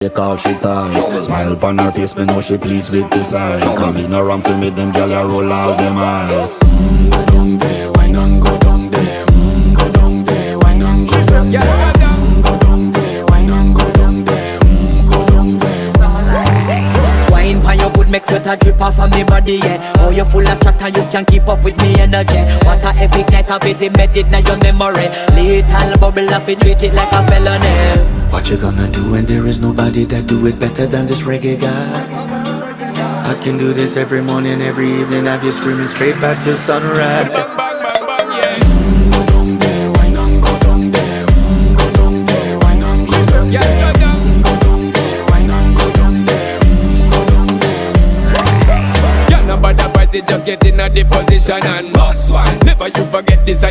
They call she ties. Smile upon her face, me know she pleased with this eyes. Come in around to me, them gyal a roll out them eyes. Go down there, why not go down there? Go down there, why not go down there? Go down there, why not go down there? Go down there. Wine pan your good, make sweat a drip off of me body, yeah. Oh, you full of chatter, you can keep up with me energy. What a epic night of it, embedded in your memory. Little bubble of it, treat it like a felony. What you gonna do when there is nobody that do it better than this reggae guy? I can do this every morning, every evening, have you screaming straight back to sunrise. Bang, bang, bang, bang, yeah. Go down there, why not go down there? Go down there, why not go down there? Yeah, go down. Go down there, why not go down there? Go down there. Yeah, nobody fight it, just get in a the position and boss one. Never you forget this.